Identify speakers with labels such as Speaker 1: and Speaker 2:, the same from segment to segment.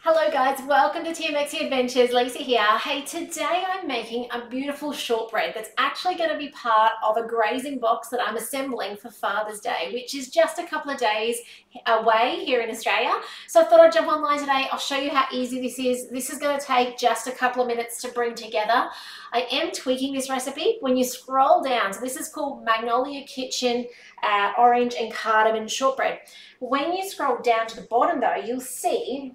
Speaker 1: Hello guys, welcome to TMX Adventures. Lisa here. Hey, today I'm making a beautiful shortbread that's actually going to be part of a grazing box that I'm assembling for Father's Day, which is just a couple of days away here in Australia. So I thought I'd jump online today. I'll show you how easy this is. This is going to take just a couple of minutes to bring together. I am tweaking this recipe. When you scroll down, so this is called Magnolia Kitchen Orange and Cardamom Shortbread. When you scroll down to the bottom though, you'll see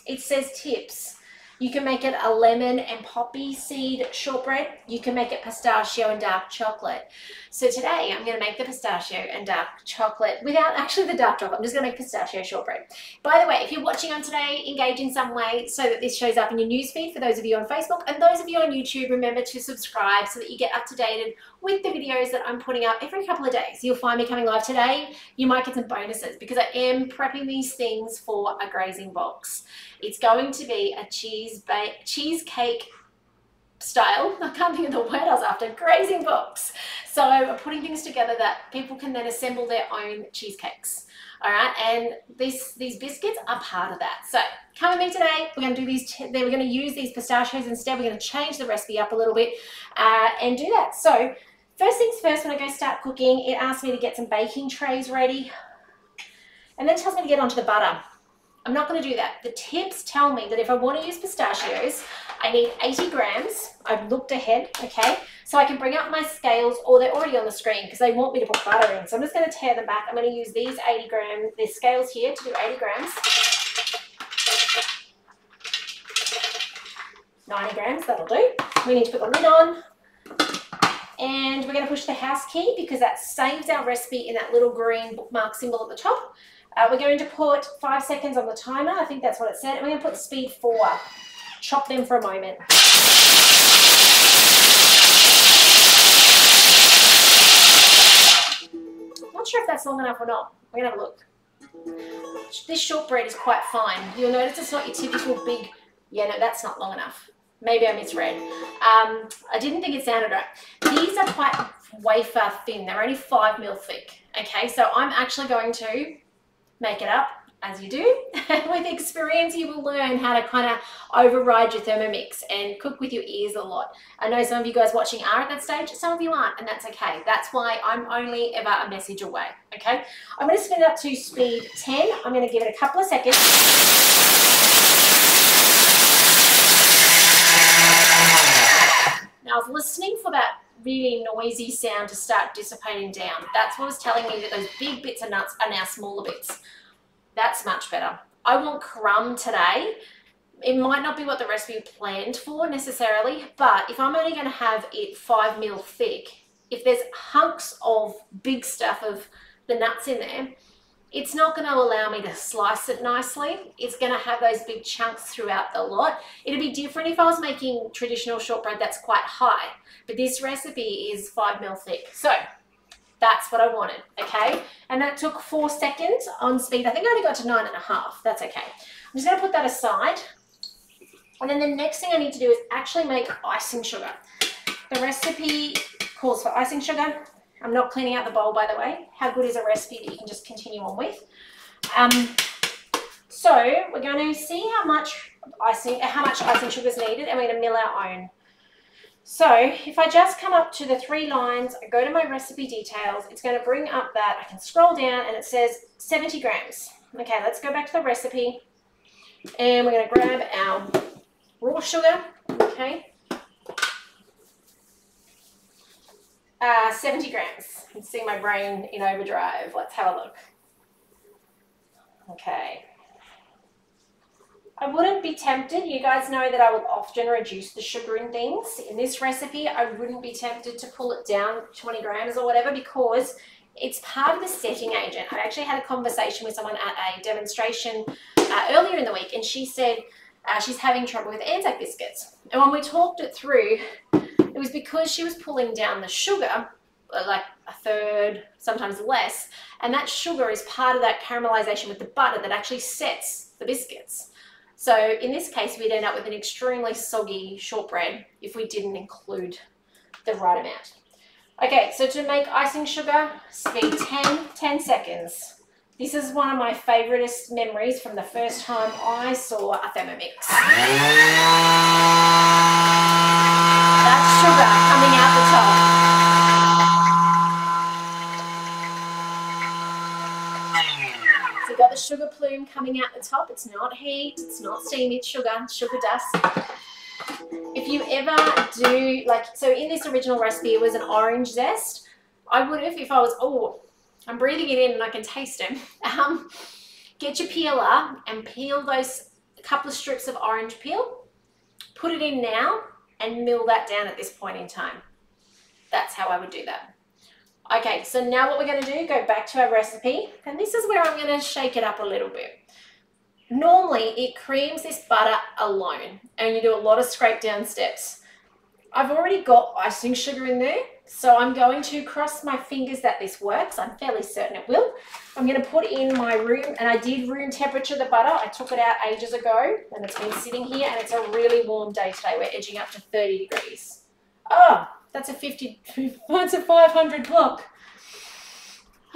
Speaker 1: it says tips. You can make it a lemon and poppy seed shortbread. You can make it pistachio and dark chocolate. So today I'm going to make the pistachio and dark chocolate without actually the dark chocolate. I'm just going to make pistachio shortbread. By the way, if you're watching on today, engage in some way so that this shows up in your newsfeed for those of you on Facebook, and those of you on YouTube, remember to subscribe so that you get up to date with the videos that I'm putting up every couple of days. You'll find me coming live today. You might get some bonuses because I am prepping these things for a grazing box. It's going to be a cheesecake style, I can't think of the word I was after, grazing box. So I'm putting things together that people can then assemble their own cheesecakes. All right, and these biscuits are part of that. So come with me today. We're going to do these. We're going to use these pistachios instead. We're going to change the recipe up a little bit and do that. So first things first, when I go start cooking, it asks me to get some baking trays ready, and then tells me to get onto the butter. I'm not going to do that. The tips tell me that if I want to use pistachios, I need 80 grams. I've looked ahead, okay? So I can bring up my scales, or they're already on the screen because they want me to put butter in. So I'm just going to tear them back. I'm going to use these 80 grams, these scales here to do 80 grams. 90 grams, that'll do. We need to put the lid on. And we're going to push the house key because that saves our recipe in that little green bookmark symbol at the top. We're going to put 5 seconds on the timer. I think that's what it said. And we're going to put speed 4. Chop them for a moment. Not sure if that's long enough or not. We're going to have a look. This shortbread is quite fine. You'll notice it's not your typical big, yeah, no, that's not long enough. Maybe I misread. I didn't think it sounded right. These are quite wafer thin. They're only 5 mil thick. Okay, so I'm actually going to make it up as you do. With experience, you will learn how to kind of override your Thermomix and cook with your ears a lot. I know some of you guys watching are at that stage, some of you aren't, and that's okay. That's why I'm only ever a message away, okay? I'm going to spin it up to speed 10. I'm going to give it a couple of seconds. Now, I was listening for that really noisy sound to start dissipating down. That's what was telling me that those big bits of nuts are now smaller bits. That's much better. I want crumb today. It might not be what the recipe planned for necessarily, but if I'm only going to have it 5 mil thick, if there's hunks of big stuff of the nuts in there, it's not going to allow me to slice it nicely. It's going to have those big chunks throughout the lot. It'd be different if I was making traditional shortbread that's quite high, but this recipe is 5 mil thick. So that's what I wanted, okay? And that took 4 seconds on speed. I think I only got to 9.5. That's okay. I'm just going to put that aside. And then the next thing I need to do is actually make icing sugar. The recipe calls for icing sugar. I'm not cleaning out the bowl, by the way. How good is a recipe that you can just continue on with? So we're going to see how much icing sugar is needed, and we're going to mill our own. So if I just come up to the 3 lines, I go to my recipe details, it's going to bring up that, I can scroll down and it says 70 grams. Okay, let's go back to the recipe and we're going to grab our raw sugar, okay. 70 grams. You can see my brain in overdrive. Let's have a look. Okay. I wouldn't be tempted. You guys know that I will often reduce the sugar in things. In this recipe, I wouldn't be tempted to pull it down 20 grams or whatever because it's part of the setting agent. I actually had a conversation with someone at a demonstration earlier in the week, and she said she's having trouble with Anzac biscuits. And when we talked it through, it was because she was pulling down the sugar, like a third, sometimes less, and that sugar is part of that caramelization with the butter that actually sets the biscuits. So in this case, we'd end up with an extremely soggy shortbread if we didn't include the right amount. Okay, so to make icing sugar, speed 10 seconds. This is one of my favouriteest memories from the first time I saw a Thermomix. That's sugar coming out the top. So you've got the sugar plume coming out the top. It's not heat, it's not steam, it's sugar dust. If you ever do, like, so in this original recipe, it was an orange zest. I would have, if I was, oh, I'm breathing it in and I can taste it. Get your peeler and peel those couple of strips of orange peel, put it in now and mill that down at this point in time. That's how I would do that. Okay, so now what we're going to do, go back to our recipe, and this is where I'm going to shake it up a little bit. Normally it creams this butter alone and you do a lot of scrape down steps. I've already got icing sugar in there, so I'm going to cross my fingers that this works. I'm fairly certain it will. I'm going to put in my room, and I did room temperature the butter. I took it out ages ago and it's been sitting here, and it's a really warm day today. We're edging up to 30 degrees. Oh, that's a 500 block.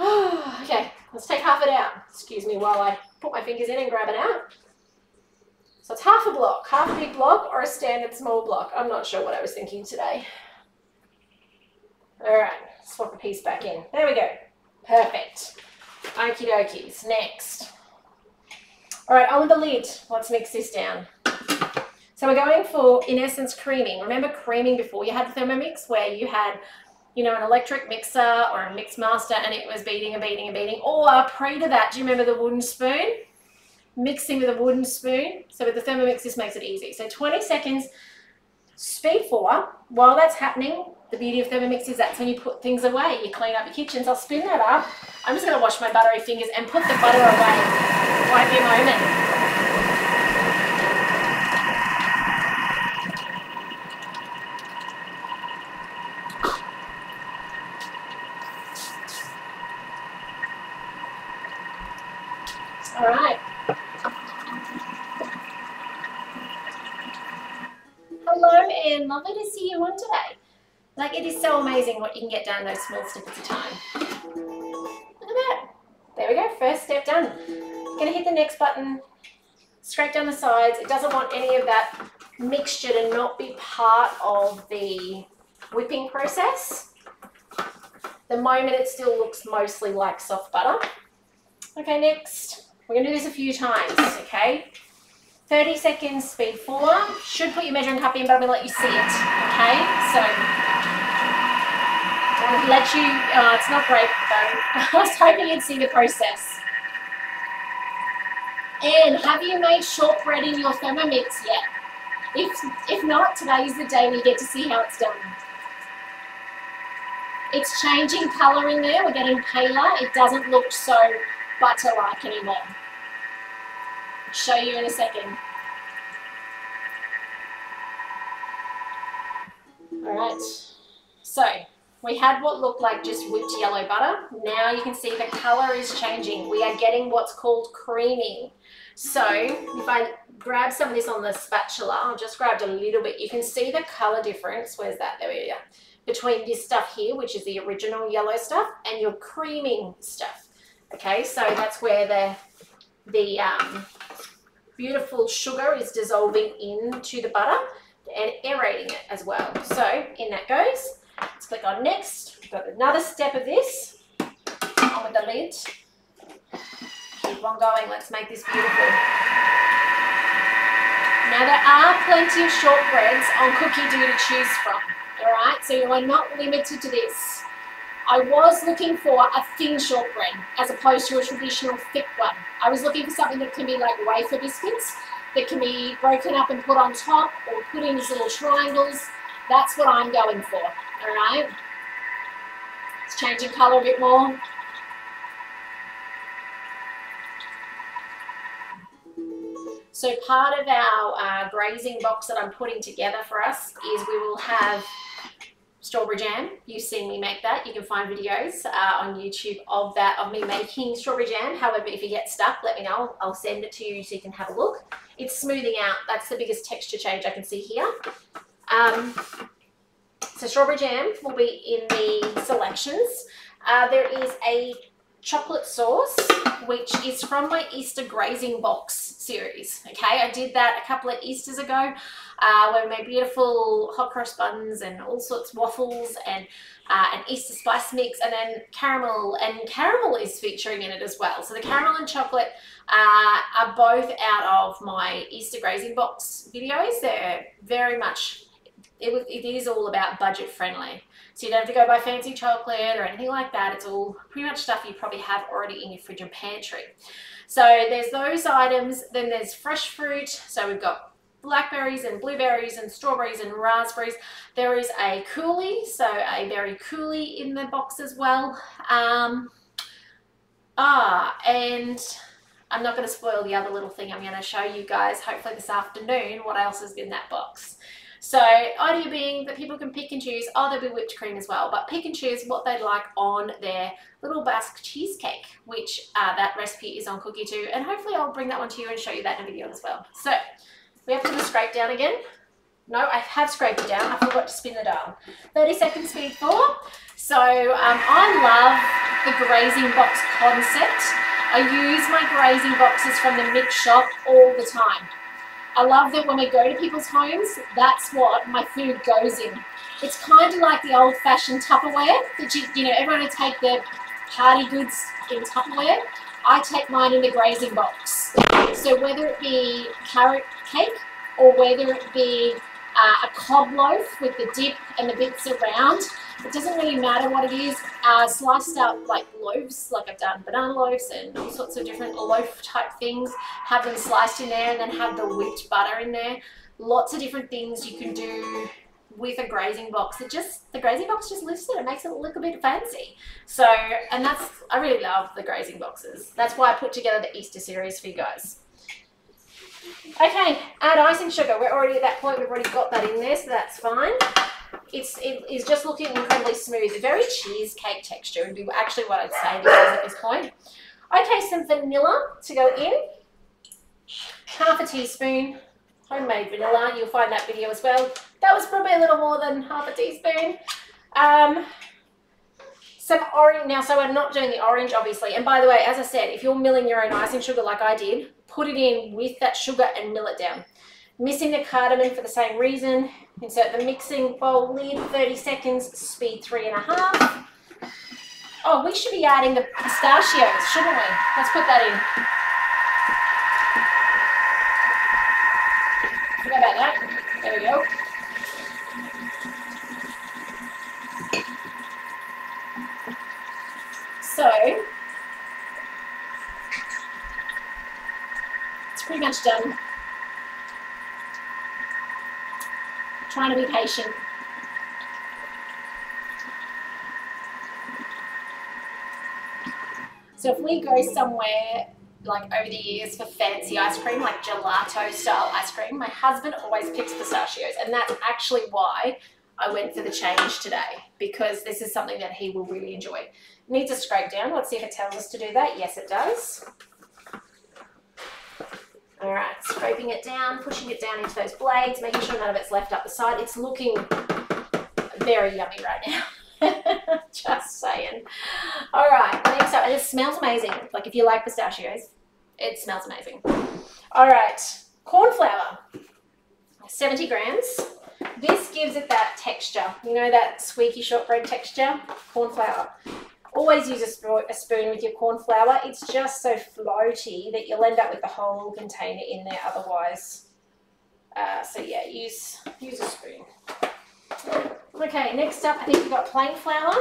Speaker 1: Okay, let's take half it out. Excuse me while I put my fingers in and grab it out. So it's half a block, half a big block or a standard small block. I'm not sure what I was thinking today. All right, swap a piece back in. There we go. Perfect. Okie dokies. Next. All right, on with the lid. Let's mix this down. So we're going for, in essence, creaming. Remember creaming before you had the Thermomix, where you had, you know, an electric mixer or a mix master and it was beating and beating and beating. Or pre to that, do you remember the wooden spoon? Mixing with a wooden spoon. So with the Thermomix, this makes it easy. So 20 seconds, speed 4. While that's happening, the beauty of Thermomix is that's when you put things away. You clean up your kitchen. So I'll spin that up. I'm just going to wash my buttery fingers and put the butter away. Won't be a moment. All right. Hello and lovely to see you on today. Like, it is so amazing what you can get done in those small snippets of time. Look at that. There we go, first step done. Gonna hit the next button, scrape down the sides. It doesn't want any of that mixture to not be part of the whipping process. The moment it still looks mostly like soft butter. Okay, next. We're gonna do this a few times, okay? 30 seconds, speed 4. Should put your measuring cup in, but I'm gonna let you see it, okay? So, I'm gonna let you, it's not great though. I was hoping you'd see the process. And have you made shortbread in your Thermomix yet? If not, today is the day we get to see how it's done. It's changing colour in there, we're getting paler. It doesn't look so butter-like anymore. I'll show you in a second. Alright, so we had what looked like just whipped yellow butter. Now you can see the colour is changing. We are getting what's called creaming. So if I grab some of this on the spatula, I've just grabbed a little bit, you can see the colour difference. Where's that? There we go. Between this stuff here, which is the original yellow stuff, and your creaming stuff. Okay, so that's where the beautiful sugar is dissolving into the butter and aerating it as well. So in that goes. Let's click on next. We've got another step of this. On with the lid. Keep on going. Let's make this beautiful. Now there are plenty of shortbreads on Cookidoo to choose from. Alright, so you are not limited to this. I was looking for a thin shortbread as opposed to a traditional thick one. I was looking for something that can be like wafer biscuits, that can be broken up and put on top or put in these little triangles. That's what I'm going for, alright? It's changing colour a bit more. So part of our grazing box that I'm putting together for us is we will have strawberry jam. You've seen me make that. You can find videos on YouTube of that, of me making strawberry jam. However, if you get stuck, let me know. I'll send it to you so you can have a look. It's smoothing out. That's the biggest texture change I can see here. So strawberry jam will be in the selections. There is a chocolate sauce, which is from my Easter Grazing Box series. Okay, I did that a couple of Easters ago, where we made beautiful hot cross buns and all sorts of waffles and an Easter spice mix, and then caramel is featuring in it as well. So the caramel and chocolate are both out of my Easter Grazing Box videos. They're very much, it is all about budget friendly. So you don't have to go buy fancy chocolate or anything like that. It's all pretty much stuff you probably have already in your fridge and pantry. So there's those items. Then there's fresh fruit. So we've got blackberries and blueberries and strawberries and raspberries. There is a coulis, so a berry coulis in the box as well. And I'm not going to spoil the other little thing I'm going to show you guys, hopefully this afternoon, what else is in that box. So idea being that people can pick and choose, there'll be whipped cream as well, but pick and choose what they'd like on their little Basque cheesecake, which that recipe is on Cookidoo, and hopefully I'll bring that one to you and show you that in a video as well. So we have to do the scrape down again. No, I have scraped it down. I forgot to spin the dial. 30 seconds speed 4. So I love the Grazing Box concept. I use my Grazing Boxes from the mix shop all the time. I love that when we go to people's homes, that's what my food goes in. It's kind of like the old-fashioned Tupperware that you know, everyone would take their party goods in Tupperware. I take mine in the Grazing Box. So whether it be carrot cake or whether it be a cob loaf with the dip and the bits around, it doesn't really matter what it is. Sliced up like loaves, like I've done banana loaves and all sorts of different loaf type things, have them sliced in there and then have the whipped butter in there. Lots of different things you can do with a Grazing Box. The Grazing Box just lifts it. It makes it look a bit fancy. So, and I really love the Grazing Boxes. That's why I put together the Easter series for you guys. Okay, add icing sugar. We're already at that point. We've already got that in there, so that's fine. It is just looking incredibly smooth. A very cheesecake texture would be actually what I'd say this is at this point. Okay, some vanilla to go in. Half a teaspoon homemade vanilla. You'll find that video as well. That was probably a little more than half a teaspoon. Some orange. Now, so I'm not doing the orange, obviously. And by the way, as I said, if you're milling your own icing sugar like I did, put it in with that sugar and mill it down. Missing the cardamom for the same reason. Insert the mixing bowl lid, 30 seconds, speed 3.5. Oh, we should be adding the pistachios, shouldn't we? Let's put that in. Forget about that. There we go. So, it's pretty much done. Trying to be patient. So if we go somewhere like over the years for fancy ice cream, like gelato style ice cream, my husband always picks pistachios, and that's actually why I went for the change today, because this is something that he will really enjoy. Needs a scrape down. Let's see if it tells us to do that. Yes, it does. All right, scraping it down, pushing it down into those blades, making sure none of it's left up the side. It's looking very yummy right now. Just saying. All right, next up, and it smells amazing. Like if you like pistachios, it smells amazing. All right, corn flour, 70 grams. This gives it that texture, you know, that squeaky shortbread texture. Corn flour. Always use a spoon with your corn flour. It's just so floaty that you'll end up with the whole container in there otherwise. So yeah, use a spoon. Okay, next up, I think we've got plain flour.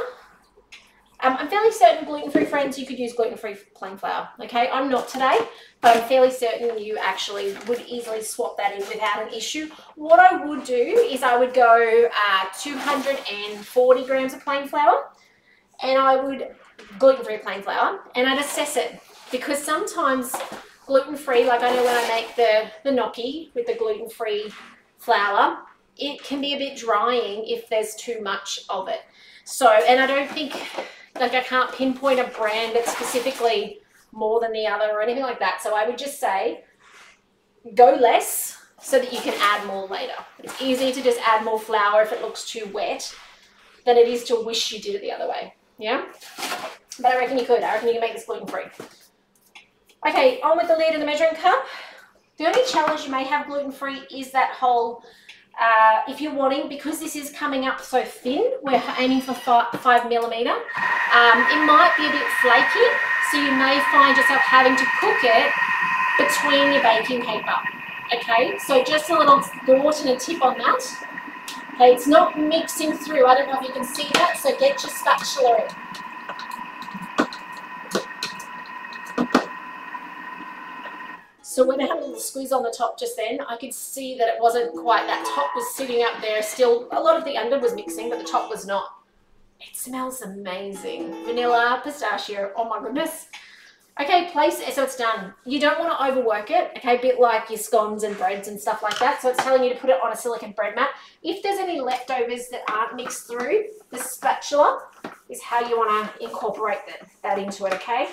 Speaker 1: I'm fairly certain gluten-free friends, you could use gluten-free plain flour. Okay, I'm not today, but I'm fairly certain you actually would easily swap that in without an issue. What I would do is I would go 240 grams of plain flour. And I would gluten-free plain flour, and I'd assess it, because sometimes gluten-free, like I know when I make the gnocchi with the gluten-free flour, it can be a bit drying if there's too much of it. So, and I don't think, like I can't pinpoint a brand that's specifically more than the other or anything like that. So I would just say, go less so that you can add more later. It's easier to just add more flour if it looks too wet than it is to wish you did it the other way. Yeah? but I reckon you could. I reckon you can make this gluten-free. Okay, on with the lid and the measuring cup. The only challenge you may have gluten-free is that whole, if you're wanting, because this is coming up so thin, we're aiming for 5 millimeter. It might be a bit flaky, so you may find yourself having to cook it between your baking paper. Okay, so just a little thought and a tip on that. Okay, it's not mixing through. I don't know if you can see that, so get your spatula in. So when I had a little squeeze on the top just then, I could see that it wasn't quite, that top was sitting up there still. A lot of the under was mixing, but the top was not. It smells amazing. Vanilla, pistachio, oh my goodness. Okay, place it so it's done. You don't want to overwork it, okay, a bit like your scones and breads and stuff like that. So it's telling you to put it on a silicone bread mat. If there's any leftovers that aren't mixed through, the spatula is how you want to incorporate that into it, okay?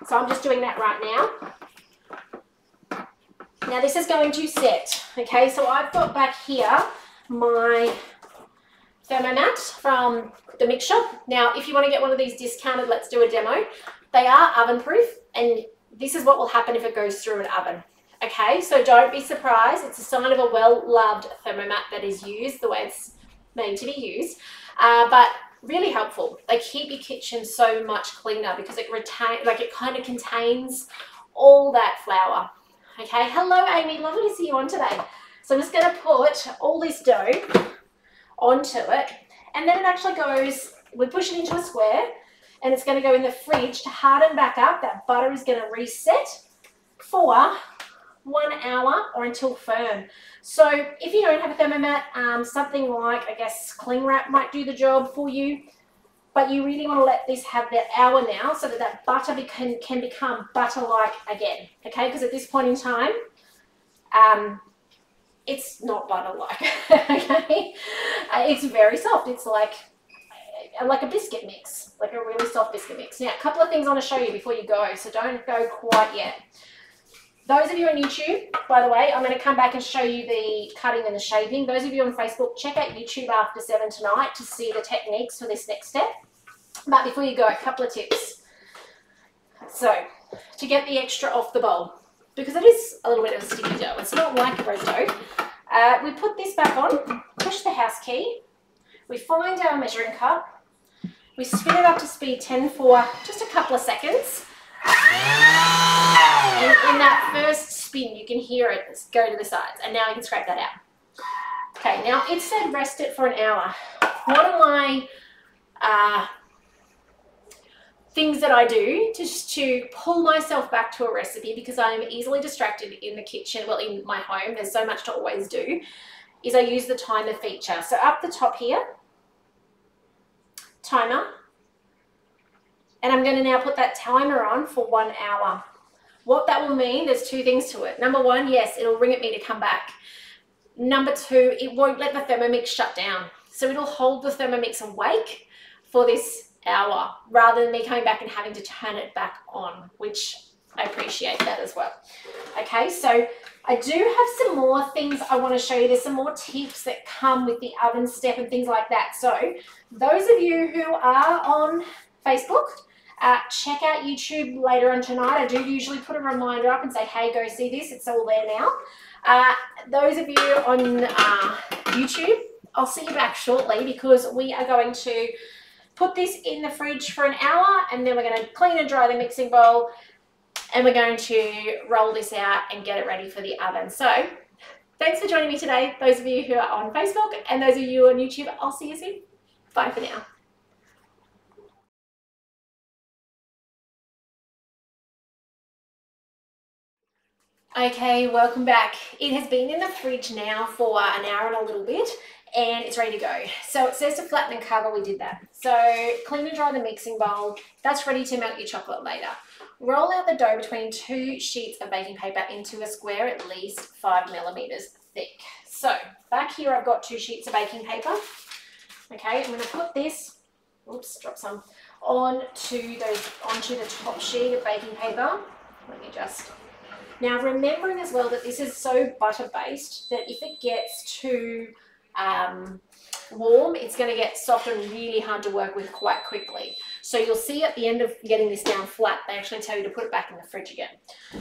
Speaker 1: So I'm just doing that right now. Now this is going to set, okay? So I've got back here my Thermomat from the mix shop. Now, if you want to get one of these discounted, let's do a demo. They are oven proof, and this is what will happen if it goes through an oven. Okay, so don't be surprised. It's a sign of a well-loved Thermomat that is used the way it's made to be used, but really helpful. They keep your kitchen so much cleaner because it kind of contains all that flour. Okay, hello Amy, lovely to see you on today. So I'm just going to put all this dough onto it, and then it actually goes, we push it into a square, and it's going to go in the fridge to harden back up. That butter is going to reset for 1 hour or until firm. So if you don't have a Thermomat, something like, I guess, cling wrap might do the job for you, but you really want to let this have that hour now so that that butter can become butter-like again, okay? Because at this point in time, it's not butter-like, okay? It's very soft. It's like a biscuit mix, like a really soft biscuit mix. Now, a couple of things I want to show you before you go, so don't go quite yet. Those of you on YouTube, by the way, I'm going to come back and show you the cutting and the shaping. Those of you on Facebook, check out YouTube after 7 tonight to see the techniques for this next step. But before you go, a couple of tips. So, to get the extra off the bowl, because it is a little bit of a sticky dough, it's not like bread dough, we put this back on, push the house key, we find our measuring cup, we spin it up to speed 10 for just a couple of seconds. And in that first spin, you can hear it go to the sides. And now you can scrape that out. Okay, now it said rest it for an hour. One of my things that I do just to pull myself back to a recipe, because I am easily distracted in the kitchen, well, in my home, there's so much to always do, is I use the timer feature. So up the top here, timer, and I'm going to now put that timer on for 1 hour. What that will mean, there's two things to it. Number one, yes, it'll ring at me to come back. Number two, it won't let the Thermomix shut down. So it'll hold the Thermomix awake for this hour rather than me coming back and having to turn it back on, which I appreciate that as well. Okay, so I do have some more things I want to show you. There's some more tips that come with the oven step and things like that. So those of you who are on Facebook, check out YouTube later on tonight. I do usually put a reminder up and say, hey, go see this. It's all there now. Those of you on YouTube, I'll see you back shortly because we are going to put this in the fridge for an hour, and then we're going to clean and dry the mixing bowl, and we're going to roll this out and get it ready for the oven. So thanks for joining me today, those of you who are on Facebook, and those of you on YouTube. I'll see you soon. Bye for now. Okay, welcome back. It has been in the fridge now for an hour and a little bit, and it's ready to go. So it says to flatten and cover, we did that. So clean and dry the mixing bowl. That's ready to melt your chocolate later. Roll out the dough between 2 sheets of baking paper into a square at least 5 millimeters thick. So back here I've got 2 sheets of baking paper. Okay, I'm going to put this, oops, drop some, onto the top sheet of baking paper. Let me just... Now, remembering as well that this is so butter-based that if it gets too warm, it's going to get soft and really hard to work with quite quickly. So you'll see at the end of getting this down flat, they actually tell you to put it back in the fridge again.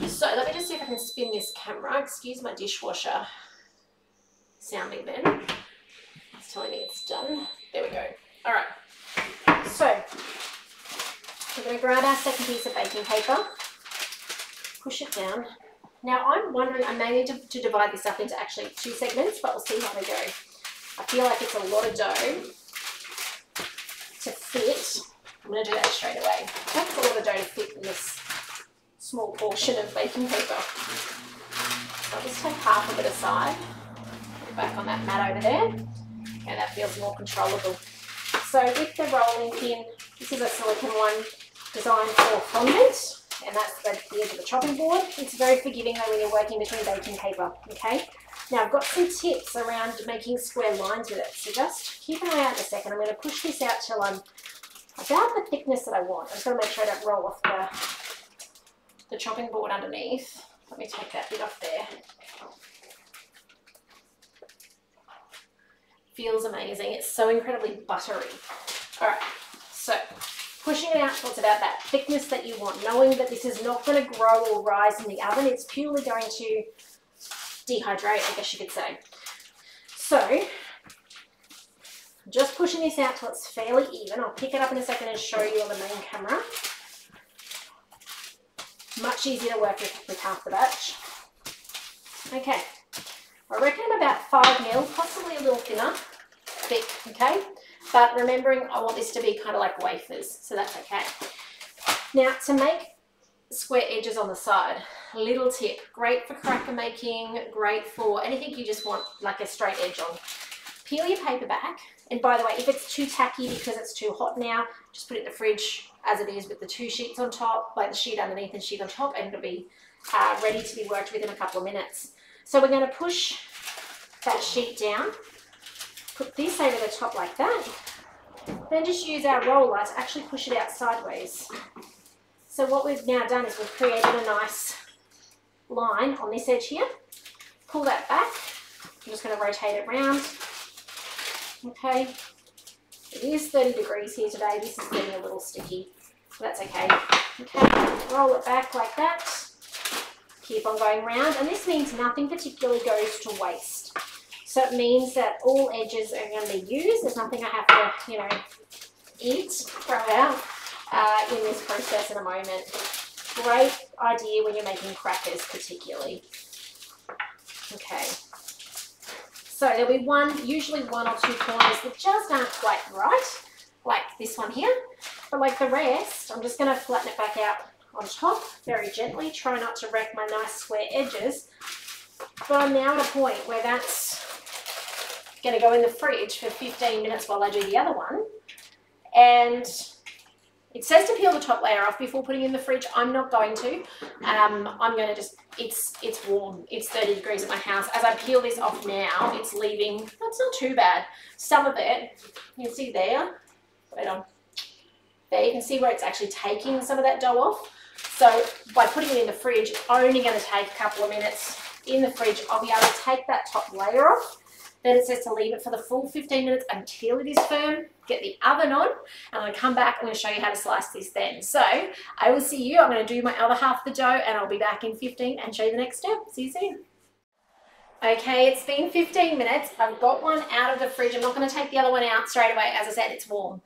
Speaker 1: So let me just see if I can spin this camera. Excuse my dishwasher sounding then. It's telling me it's done. There we go. All right. So we're going to grab our second piece of baking paper, push it down. Now I'm wondering, I may need to divide this up into actually 2 segments, but we'll see how they go. I feel like it's a lot of dough to fit. I'm going to do that straight away. That's a lot of dough to fit in this small portion of baking paper. So I'll just take half of it aside, put it back on that mat over there. Okay, that feels more controllable. So with the rolling pin, this is a silicone one designed for fondant. And that's the edge of the chopping board. It's very forgiving though when you're working between baking paper, okay? Now I've got some tips around making square lines with it, so just keep an eye out in a second. I'm going to push this out till I'm about the thickness that I want. I'm just going to make sure I don't roll off the chopping board underneath. Let me take that bit off there. Feels amazing. It's so incredibly buttery. All right, so pushing it out till it's about that thickness that you want, knowing that this is not going to grow or rise in the oven. It's purely going to dehydrate, I guess you could say. So just pushing this out till it's fairly even. I'll pick it up in a second and show you on the main camera. Much easier to work with half the batch. Okay, I reckon I'm about 5 mil, possibly a little thinner, thick, okay? But remembering I want this to be kind of like wafers, so that's okay. Now to make square edges on the side, a little tip, great for cracker making, great for anything you just want like a straight edge on. Peel your paper back, and by the way, if it's too tacky because it's too hot now, just put it in the fridge as it is with the 2 sheets on top, like the sheet underneath and sheet on top, and it'll be ready to be worked with in a couple of minutes. So we're going to push that sheet down, put this over the top like that, then just use our roller to actually push it out sideways. So what we've now done is we've created a nice line on this edge here. Pull that back. I'm just going to rotate it round. Okay. It is 30 degrees here today. This is getting a little sticky. So that's okay. Okay. Roll it back like that. Keep on going round. And this means nothing particularly goes to waste. So it means that all edges are going to be used. There's nothing I have to, you know, eat, throw out in this process in a moment. Great idea when you're making crackers particularly. Okay. So there'll be usually 1 or 2 corners that just aren't quite right, like this one here. But like the rest, I'm just going to flatten it back out on top very gently. Try not to wreck my nice square edges. But I'm now at a point where that's going to go in the fridge for 15 minutes while I do the other one. And it says to peel the top layer off before putting it in the fridge. I'm not going to. I'm going to just, it's warm. It's 30 degrees at my house. As I peel this off now, it's leaving, that's not too bad. Some of it, you can see there, wait on, there you can see where it's actually taking some of that dough off. So by putting it in the fridge, it's only going to take a couple of minutes in the fridge. I'll be able to take that top layer off. Then it says to leave it for the full 15 minutes until it is firm. Get the oven on, and I'm going to come back. I'm going to show you how to slice this then. So I will see you. I'm going to do my other half of the dough, and I'll be back in 15 and show you the next step. See you soon. Okay, it's been 15 minutes. I've got one out of the fridge. I'm not going to take the other one out straight away. As I said, it's warm.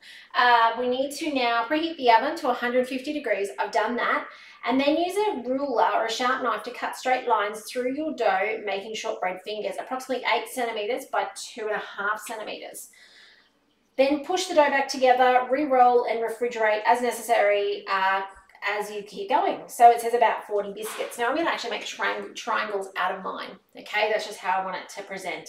Speaker 1: We need to now preheat the oven to 150 degrees. I've done that. And then use a ruler or a sharp knife to cut straight lines through your dough, making shortbread fingers, approximately 8 centimeters by 2.5 centimeters. Then push the dough back together, re-roll and refrigerate as necessary as you keep going. So it says about 40 biscuits. Now I'm going to actually make triangles out of mine. Okay, that's just how I want it to present.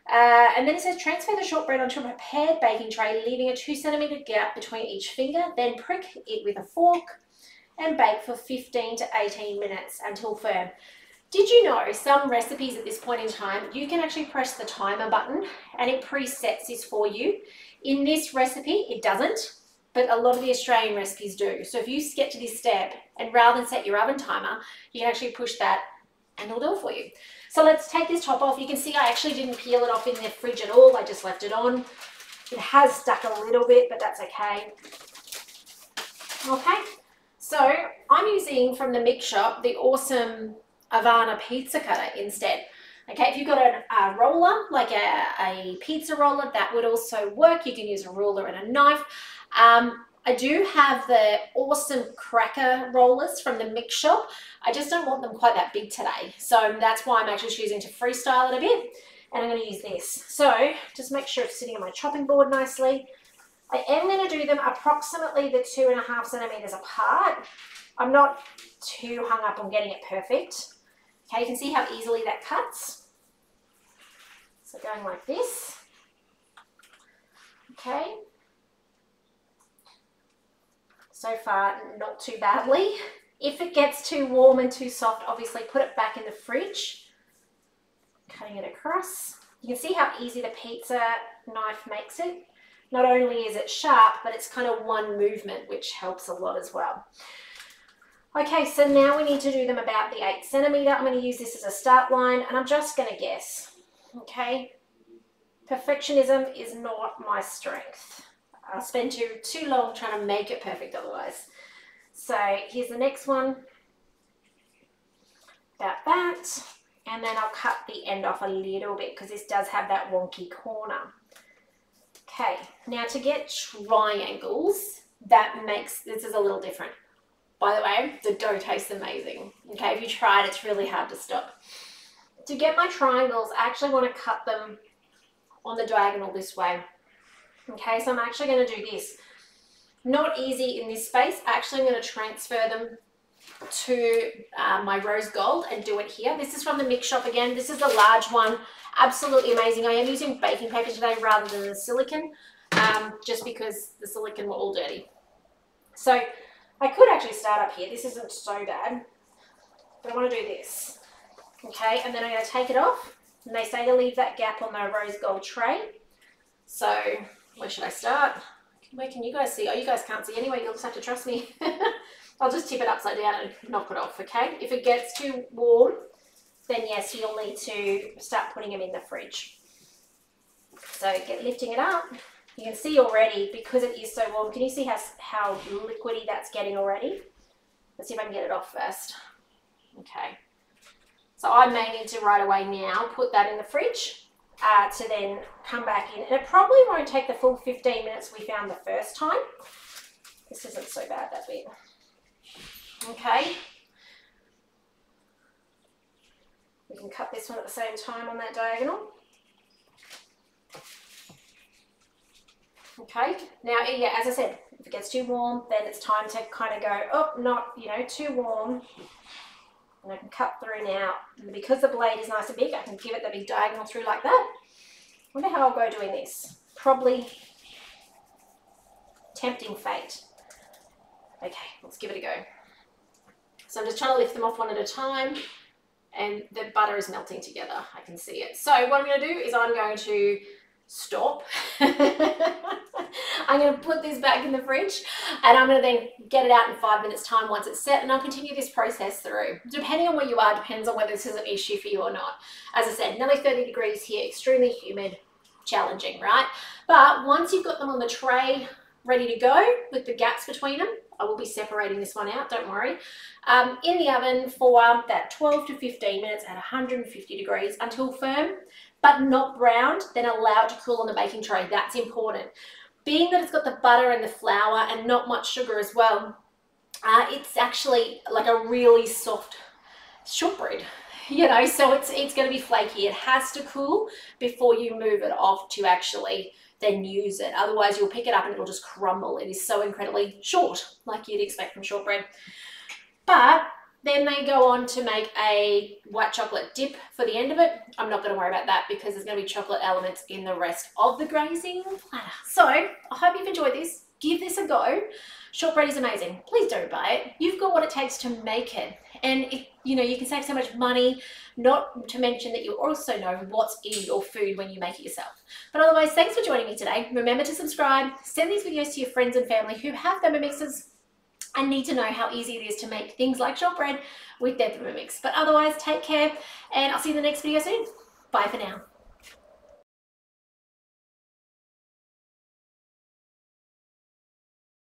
Speaker 1: And then it says transfer the shortbread onto a prepared baking tray, leaving a 2 centimeter gap between each finger. Then prick it with a fork and bake for 15 to 18 minutes until firm. Did you know some recipes at this point in time, you can actually press the timer button and it presets this for you. In this recipe, it doesn't, but a lot of the Australian recipes do. So if you get to this step and rather than set your oven timer, you can actually push that and it'll do it for you. So let's take this top off. You can see I actually didn't peel it off in the fridge at all. I just left it on. It has stuck a little bit, but that's okay. Okay, so I'm using from the mix shop the awesome Avana pizza cutter instead. Okay, if you've got a roller, like a pizza roller, that would also work. You can use a ruler and a knife. I do have the awesome cracker rollers from the mix shop. I just don't want them quite that big today. So that's why I'm actually choosing to freestyle it a bit. And I'm going to use this. So just make sure it's sitting on my chopping board nicely. I am going to do them approximately the 2.5 centimeters apart. I'm not too hung up on getting it perfect. Okay, you can see how easily that cuts. So going like this. Okay. So far, not too badly. If it gets too warm and too soft, obviously put it back in the fridge. Cutting it across. You can see how easy the pizza knife makes it. Not only is it sharp, but it's kind of one movement, which helps a lot as well. Okay, so now we need to do them about the 8 centimeter. I'm going to use this as a start line, and I'm just going to guess. Okay, perfectionism is not my strength. I'll spend too long trying to make it perfect otherwise. So here's the next one, about that, and then I'll cut the end off a little bit because this does have that wonky corner. Okay, now to get triangles, this is a little different. By the way, the dough tastes amazing. Okay, if you try it, it's really hard to stop. To get my triangles, I actually want to cut them on the diagonal this way. Okay, so I'm actually going to do this. Not easy in this space. Actually, I'm going to transfer them to my rose gold and do it here. This is from the mix shop again. This is the large one. Absolutely amazing. I am using baking paper today rather than the silicone, just because the silicone were all dirty. So I could actually start up here. This isn't so bad, but I want to do this. Okay, and then I'm going to take it off. And they say to leave that gap on the rose gold tray. So where should I start? Where can you guys see? Oh, you guys can't see anyway. You'll just have to trust me. I'll just tip it upside down and knock it off, okay? If it gets too warm, then yes, you'll need to start putting them in the fridge. So lifting it up. You can see already, because it is so warm, can you see how liquidy that's getting already? Let's see if I can get it off first. Okay. So I may need to right away now put that in the fridge to then come back in. And it probably won't take the full 15 minutes we found the first time. This isn't so bad, that bit. Okay. We can cut this one at the same time on that diagonal. Okay, now, yeah, as I said, if it gets too warm, then it's time to kind of go, oh, not, too warm. And I can cut through now. And because the blade is nice and big, I can give it the big diagonal through like that. I wonder how I'll go doing this. Probably tempting fate. Okay, let's give it a go. So I'm just trying to lift them off one at a time, and the butter is melting together. I can see it. So what I'm going to do is I'm going to stop. I'm going to put this back in the fridge, and I'm going to then get it out in 5 minutes time once it's set, and I'll continue this process through. Depending on where you are, depends on whether this is an issue for you or not. As I said, nearly 30 degrees here, extremely humid, challenging, right? But once you've got them on the tray, ready to go with the gaps between them, I will be separating this one out, don't worry, in the oven for that 12 to 15 minutes at 150 degrees until firm, but not browned, then allow it to cool on the baking tray. That's important. Being that it's got the butter and the flour and not much sugar as well, it's actually like a really soft shortbread, so it's going to be flaky. It has to cool before you move it off to actually then use it. Otherwise, you'll pick it up and it'll just crumble. It is so incredibly short, like you'd expect from shortbread. But then they go on to make a white chocolate dip for the end of it. I'm not going to worry about that because there's going to be chocolate elements in the rest of the grazing platter. So I hope you've enjoyed this. Give this a go. Shortbread is amazing. Please don't buy it. You've got what it takes to make it. And you can save so much money, not to mention that you also know what's in your food when you make it yourself. But otherwise, thanks for joining me today. Remember to subscribe. Send these videos to your friends and family who have Thermomixes and need to know how easy it is to make things like shortbread with their Thermomix. But otherwise, take care, and I'll see you in the next video soon. Bye for now.